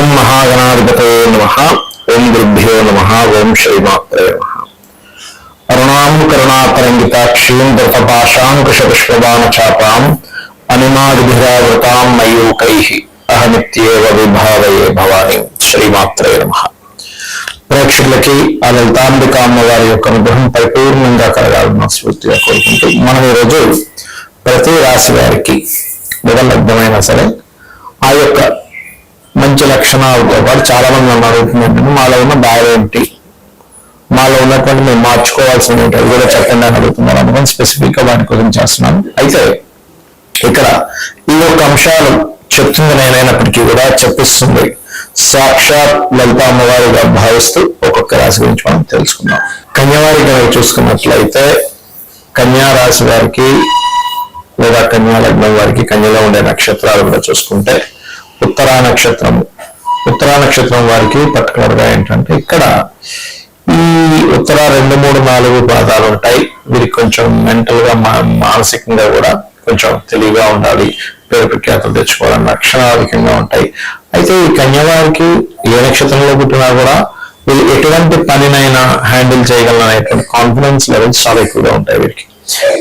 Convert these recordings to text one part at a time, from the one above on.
ఓం మహాగణాధిపతయే నమః. ఓం గురుభ్యో నమః. ఓం శ్రీమాత్రే నమః. అరుణాం కరుణాతరంగితాక్షీం ధృతపాశాంకుశపుష్పబాణచాపాం అనిమాదిభిరావృతాం మయూకైః అహమిత్యేవ విభావయే భవాని. శ్రీమాత్రే నమః. ప్రేక్షకులకి ఆ లలితాంబిక అమ్మవారి యొక్క అనుగ్రహం పరిపూర్ణంగా కలగాలని స్ఫూర్తిగా కోరుకుంటూ మనం ఈరోజు ప్రతి రాశి వారికి లగ్నమైనా సరే ఆ యొక్క మంచి లక్షణాలతో పాటు చాలా మంది నన్ను అడుగుతుందంటే మాలో ఉన్న బాధ ఏంటి, మాలో ఉన్నటువంటి మేము మార్చుకోవాల్సిన అవి కూడా చెప్పండి అని అడుగుతున్నారు. అందుకని స్పెసిఫిక్ గా వాటి గురించి చేస్తున్నాను. అయితే ఇక్కడ ఈ యొక్క అంశాలు చెప్తుంది నేనైనప్పటికీ కూడా చెప్పిస్తుంది సాక్షాత్ లలితా అమ్మవారిగా భావిస్తూ ఒక్కొక్క రాశి గురించి మనం తెలుసుకుందాం. కన్యావారి కనుక చూసుకున్నట్లయితే కన్యా రాశి వారికి లేదా కన్యా లగ్నం వారికి కన్యలో ఉండే నక్షత్రాలు కూడా చూసుకుంటే ఉత్తరా నక్షత్రం వారికి పర్టికులర్ గా ఏంటంటే ఇక్కడ ఈ ఉత్తర 2, 3, 4 పాదాలు ఉంటాయి. వీరికి కొంచెం మెంటల్ గా మానసికంగా కూడా కొంచెం తెలివిగా ఉండాలి, పేరు ప్రఖ్యాతులు తెచ్చుకోవాలని లక్షణాలు అధికంగా ఉంటాయి. అయితే ఈ కన్యవారికి ఏ నక్షత్రంలో పుట్టినా కూడా వీళ్ళు ఎటువంటి పనినైనా హ్యాండిల్ చేయగలనేటువంటి కాన్ఫిడెన్స్ లెవెల్స్ చాలా ఎక్కువగా ఉంటాయి. వీరికి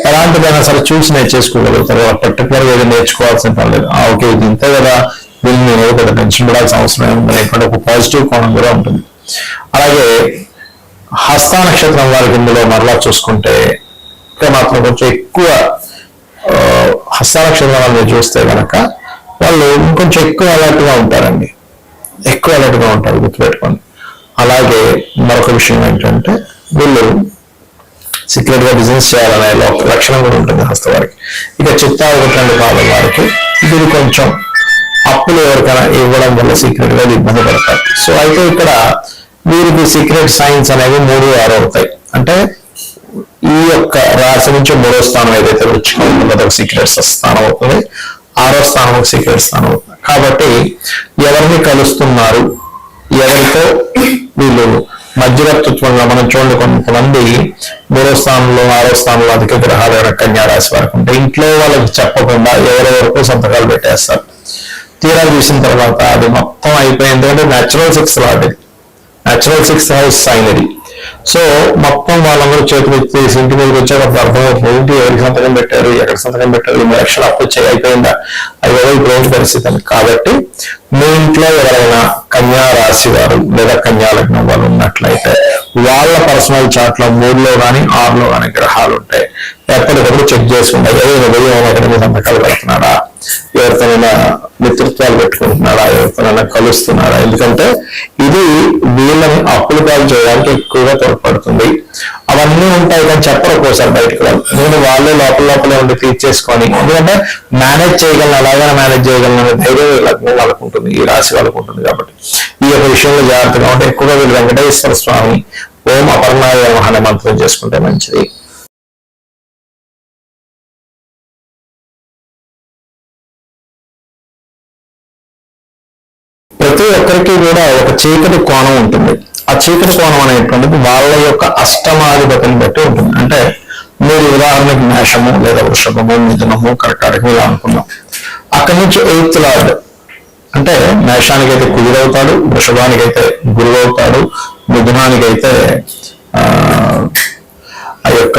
ఎలాంటిదైనా సరే చూసి నేర్చేసుకోగలుగుతారు. పర్టికులర్ గా నేర్చుకోవాల్సిన పని లేదు. ఓకే ఇది ఇంతే కదా, దీన్ని నేను ఏదో పెద్ద టెన్షన్ పడాల్సిన అవసరం ఏముందనేటువంటి ఒక పాజిటివ్ కోణం కూడా ఉంటుంది. అలాగే హస్త నక్షత్రం వారికి ఇందులో మరలా చూసుకుంటే మాత్రం కొంచెం ఎక్కువ హస్త నక్షత్రం వాళ్ళని చూస్తే కనుక వాళ్ళు ఇంకొంచెం ఎక్కువ అలర్ట్గా ఉంటారండి, ఎక్కువ అలర్ట్గా ఉంటారు, గుర్తుపెట్టుకోండి. అలాగే మరొక విషయం ఏంటంటే వీళ్ళు సీక్రెట్ గా బిజినెస్ చేయాలనే లక్షణం కూడా ఉంటుంది హస్త వారికి. ఇక చిత్తా 1 పాదం వారికి ఇది కొంచెం అప్పులు ఎవరికైనా ఇవ్వడం వల్ల సీక్రెట్ గా ఇబ్బంది పడతారు. సో అయితే ఇక్కడ వీరికి సీక్రెట్ సైన్స్ అనేవి 3, 6 అవుతాయి. అంటే ఈ యొక్క రాశి నుంచి 3వ స్థానం ఏదైతే వృచ్చికం ఉంటుందో అదొక సీక్రెట్స్ స్థానం అవుతుంది, 6వ స్థానం ఒక సీక్రెట్ స్థానం అవుతుంది. కాబట్టి ఎవరిని కలుస్తున్నారు, ఎవరితో వీళ్ళు మధ్యవర్తిత్వంగా మనం చూడండి. కొంతమంది 3వ స్థానంలో 6వ స్థానంలో అధిక గ్రహాలు కన్యా రాశి వారికి ఉంటే ఇంట్లో వాళ్ళకి చెప్పకుండా ఎవరెవరికో సంతకాలు పెట్టేస్తారు. తీరా చూసిన తర్వాత అది మొత్తం అయిపోయింది. అంటే న్యాచురల్ 6th లాంటి న్యాచురల్ 6th హౌస్ సైన్ ఇది. సో మొత్తం వాళ్ళందరూ చేతులు ఎత్తేసి ఇంటి మీదకి వచ్చాక అర్థమైపోయింది ఎవరికి సంతకం పెట్టారు, ఎక్కడ సంతకం పెట్టారు, 3 లక్షలు అప్పు అయిపోయిందా, అది ఎవరు ఇప్పుడు పరిస్థితి అని. కాబట్టి మీ ఇంట్లో ఎవరైనా కన్యా రాశి వారు లేదా కన్యా లగ్నం వాళ్ళు ఉన్నట్లయితే వాళ్ళ పర్సనల్ చార్ట్ లో 3లో కానీ 6లో కానీ గ్రహాలు ఉంటాయి. ఎప్పటికప్పుడు చెక్ చేసుకుంటారు. ఎవరైనా సంతకాలు పెడుతున్నాడా, ఎవరితోనైనా మిత్రత్వాలు పెట్టుకుంటున్నాడా, ఎవరితోనైనా కలుస్తున్నాడా. ఎందుకంటే ఇది వీళ్ళని అప్పులు పాలు చేయడానికి ఎక్కువగా తోడ్పడుతుంది. అవన్నీ ఉంటాయి కానీ చెప్పరు ఒక్కోసారి బయటకు రాదు. నేను వాళ్ళే లోపలే ఉండి తీర్చేసుకొని, ఎందుకంటే మేనేజ్ చేయగలను, అలాగైనా మేనేజ్ చేయగలను అనే ధైర్యం లగ్నం వాళ్ళకు ఉంటుంది, ఈ రాశి వాళ్ళకు ఉంటుంది. కాబట్టి ఈ యొక్క విషయంలో జాగ్రత్తగా ఉంటే ఎక్కువగా వీళ్ళు వెంకటేశ్వర స్వామి ఓం అపర్ణాయ నమః అనే మంత్రం చేసుకుంటే మంచిది. ప్రతి ఒక్కరికి కూడా ఒక చీకటి కోణం ఉంటుంది. ఆ చీకటి కోణం అనేటువంటిది వాళ్ళ యొక్క అష్టమాధిపతిని బట్టి ఉంటుంది. అంటే మీరు ఉదాహరణకి మేషము లేదా వృషభము, మిథునము, కర్కాటకం ఇలా అనుకున్నాం. అక్కడి నుంచి 8th లార్డ్ అంటే మేషానికైతే కుజుడవుతాడు, వృషభానికైతే గురువు అవుతాడు, మిథునానికైతే ఆ యొక్క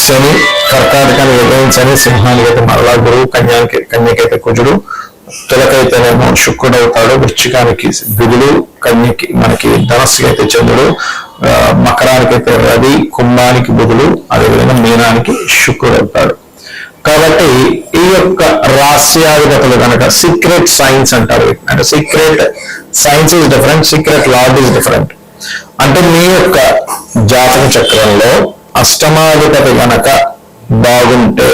శని, కర్కాటకానికి శని, సింహానికైతే మరలా గురువు, కన్యకైతే కుజుడు, తులకైతేనేమో శుక్రుడు అవుతాడు, వృశ్చికానికి బుధుడు, కన్యకి మనకి ధనస్సుకి అయితే చంద్రుడు, మకరానికైతే రవి, కుంభానికి బుధుడు, అదేవిధంగా మీనానికి శుక్రుడు అవుతాడు. కాబట్టి ఈ యొక్క రాశ్యాధిపతులు కనుక సీక్రెట్ సైన్స్ అంటారు. అంటే secret science is different, secret lord is different. అంటే మీ యొక్క జాతక చక్రంలో అష్టమాధిపతి కనుక బాగుంటే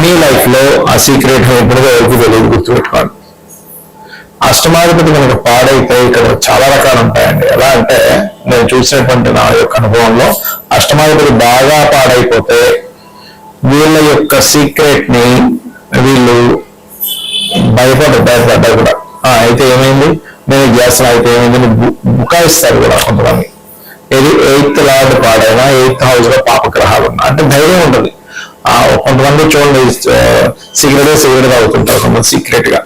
మీ లైఫ్ లో ఆ సీక్రెట్ ఎప్పుడుగా ఎవరికి తెలియదు, గుర్తుపెట్టుకోండి. అష్టమాధిపతి కనుక పాడైతే ఇక్కడ చాలా రకాలు ఉంటాయండి. ఎలా అంటే నేను చూసినటువంటి నా యొక్క అనుభవంలో అష్టమాధిపతి బాగా పాడైపోతే వీళ్ళ యొక్క సీక్రెట్ ని వీళ్ళు భయపడ్డా కూడా అయితే ఏమైంది, నేను చేస్తున్నా అయితే ఏమైంది బుకాయిస్తారు కూడా కొంతమంది. ఇది 8th లార్డ్ పాడైనా 8th హౌస్ లో పాపగ్రహాలు ఉన్నా అంటే ధైర్యం ఉంటుంది. కొంతమంది చూడండి సిగరెట్ తాగుతుంటారు, కొంతమంది సీక్రెట్ గా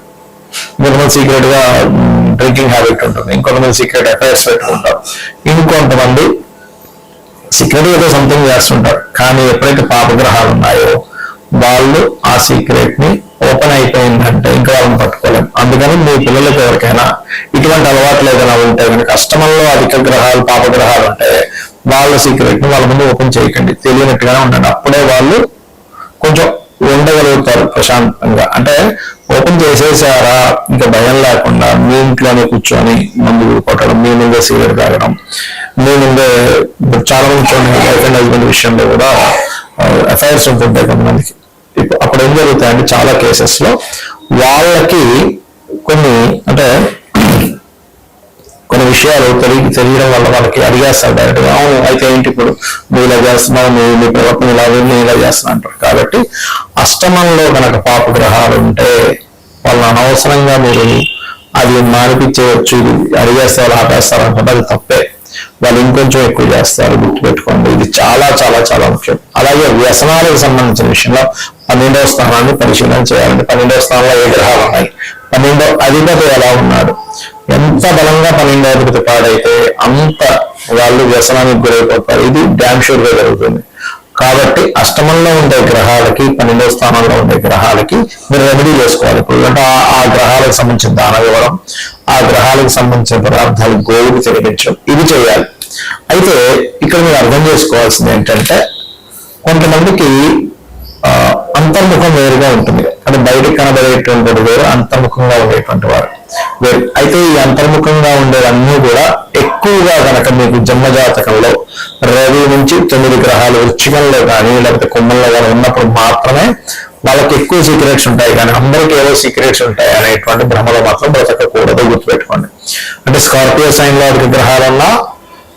డ్రింకింగ్ హ్యాబిట్ ఉంటుంది, ఇంకొంతమంది సీక్రెట్ అఫైర్స్ పెట్టుకుంటారు, ఇంకొంతమంది సీక్రెట్ ఏదో సంథింగ్ చేస్తుంటారు. కానీ ఎప్పుడైతే పాపగ్రహాలు ఉన్నాయో వాళ్ళు ఆ సీక్రెట్ ని ఓపెన్ అయిపోయిందంటే ఇంకా వాళ్ళని పట్టుకోలేము. అందుకని మీ పిల్లలకి ఎవరికైనా ఇటువంటి అలవాట్లు ఏదైనా ఉంటే కనుక అష్టమంలో అధిక గ్రహాలు పాపగ్రహాలు ఉంటే వాళ్ళ సీక్రెట్ ని వాళ్ళ ముందు ఓపెన్ చేయకండి, తెలియనట్టుగానే ఉండండి. అప్పుడే వాళ్ళు కొంచెం ఉండగలుగుతారు ప్రశాంతంగా. అంటే ఓపెన్ చేసేసారా ఇంకా భయం లేకుండా మీ ఇంట్లోనే కూర్చొని మందు కొట్టడం, మీ ముందే సిగరెట్ తాగడం, మీ ముందే చాలా మంది చూడండి వైఫ్ అండ్ హస్బెండ్ విషయంలో కూడా అఫైర్స్ ఉంటుంటాయి కొంతమందికి. అప్పుడు ఏం జరుగుతాయంటే చాలా కేసెస్ లో వాళ్ళకి కొన్ని విషయాలు తెలియడం వల్ల వాళ్ళకి అడిగేస్తారు డైరెక్ట్గా, అవును అయితే ఏంటి ఇప్పుడు నువ్వు ఇలా చేస్తున్నావు, నువ్వు నీ ప్రవర్తన ఇలా ఇలా చేస్తున్నావు అంటారు. కాబట్టి అష్టమంలో కనుక పాపగ్రహాలు ఉంటే వాళ్ళని అనవసరంగా మీరు అది మానిపించవచ్చు, అడిగేస్తే వాళ్ళు ఆపేస్తారు అనుకుంటే అది తప్పే. వాళ్ళు ఇంకొంచెం ఎక్కువ చేస్తారు, గుర్తుపెట్టుకోండి. ఇది చాలా చాలా చాలా ముఖ్యం. అలాగే వ్యసనాలకు సంబంధించిన విషయంలో 12వ స్థానాన్ని పరిశీలన చేయాలంటే 12వ స్థానంలో ఏ గ్రహాలు ఉన్నాయి, 12వ అధిపతి ఎలా ఉన్నాడు, ఎంత బలంగా 12వ అధిపతి పాడైతే అంత వాళ్ళు వ్యసనానికి గురైపోతారు. ఇది డ్యామ్ షూర్ గా జరుగుతుంది. కాబట్టి అష్టమంలో ఉండే గ్రహాలకి 12వ స్థానంలో ఉండే గ్రహాలకి మీరు రెమెడీ చేసుకోవాలి. ఇప్పుడు అంటే ఆ గ్రహాలకు సంబంధించిన దానం ఇవ్వడం, ఆ గ్రహాలకు సంబంధించిన పదార్థాలు గోవుకి తినిపించడం, ఇది చేయాలి. అయితే ఇక్కడ మీరు అర్థం చేసుకోవాల్సింది ఏంటంటే కొంతమందికి అంతర్ముఖం వేరుగా ఉంటుంది. అంటే బయటకు కనబడేటువంటి వేరు, అంతర్ముఖంగా ఉండేటువంటి వారు వేరు. అయితే ఈ అంతర్ముఖంగా ఉండేవన్నీ కూడా ఎక్కువగా కనుక మీకు జన్మజాతకంలో రవి నుంచి 9 గ్రహాలు వృశ్చికంలో కానీ లేకపోతే కుంభంలో కానీ ఉన్నప్పుడు మాత్రమే వాళ్ళకి ఎక్కువ సీక్రెట్స్ ఉంటాయి. కానీ అందరికీ ఏవో సీక్రెట్స్ ఉంటాయి అనేటువంటి భ్రమలో మాత్రం బ్రతకకూడదు, గుర్తుపెట్టుకోండి. అంటే స్కార్పియో సైన్ లో వారికి గ్రహాలున్నా,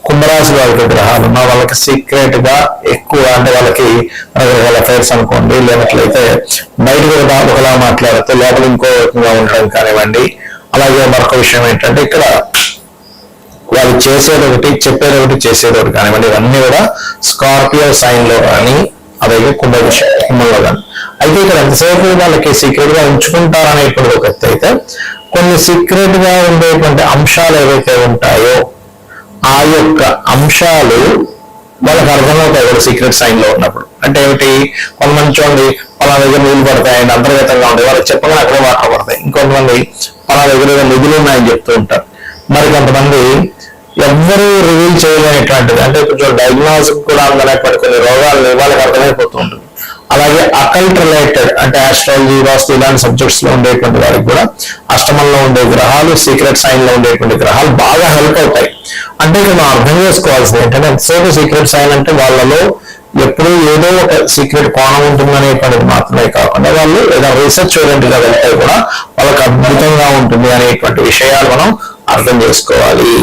కుంభరాశి వారికి గ్రహాలున్నా వాళ్ళకి సీక్రెట్ గా ఎక్కువ, అంటే వాళ్ళకి రకరకాల అఫైర్స్ అనుకోండి, లేనట్లయితే బయటకు ఒకలా మాట్లాడితే లోపల ఇంకో రకంగా ఉండడం కానివ్వండి. అలాగే మరొక విషయం ఏంటంటే ఇక్కడ వాళ్ళు చేసేది ఒకటి, చెప్పేది ఒకటి, చేసేది ఒకటి కానివ్వండి. ఇవన్నీ కూడా స్కార్పియో సైన్ లో కానీ అలాగే కుంభంలో కానీ. అయితే ఇక్కడ ఎంతసేపు వాళ్ళకి సీక్రెట్ గా ఉంచుకుంటారనేటువంటి ఒక ఎత్తు అయితే, కొన్ని సీక్రెట్ గా ఉండేటువంటి అంశాలు ఏవైతే ఉంటాయో ఆ యొక్క అంశాలు వాళ్ళకి అర్థమవుతాయి కూడా సీక్రెట్ సైన్ లో ఉన్నప్పుడు. అంటే ఏమిటి, కొంతమంది చూడండి పలా దగ్గర నీళ్లు పడతాయండి, అంతర్గతంగా ఉంటాయి, వాళ్ళకి చెప్పగానే అక్కడే వాటర్ పడతాయి. ఇంకొంతమంది పలా దగ్గర నిధులు ఉన్నాయని చెప్తూ ఉంటారు. మరి కొంతమంది ఎవ్వరూ రివీల్ చేయలేనటువంటిది, అంటే కొంచెం డయాగ్నోసిస్ కూడా అందలేకపోతే కొన్ని రోగాలు వాళ్ళకి అర్థమైపోతూ ఉంటుంది. అలాగే అకల్ట్ రిలేటెడ్ అంటే ఆస్ట్రాలజీ, వాస్తు ఇలాంటి సబ్జెక్ట్స్ లో ఉండేటువంటి వారికి కూడా అష్టమంలో ఉండే గ్రహాలు, సీక్రెట్ సైన్ లో ఉండేటువంటి గ్రహాలు బాగా హెల్ప్ అవుతాయి. అంటే ఇక్కడ మనం అర్థం చేసుకోవాల్సింది ఏంటంటే ఎంతసేపు సీక్రెట్ సైన్ అంటే వాళ్ళలో ఎప్పుడూ ఏదో ఒక సీక్రెట్ కోణం ఉంటుందనేటువంటిది మాత్రమే కాకుండా వాళ్ళు ఏదైనా రీసెర్చ్ ఓరియంటెడ్ గా వెళ్తే కూడా వాళ్ళకి అద్భుతంగా ఉంటుంది అనేటువంటి విషయాలు మనం అర్థం చేసుకోవాలి.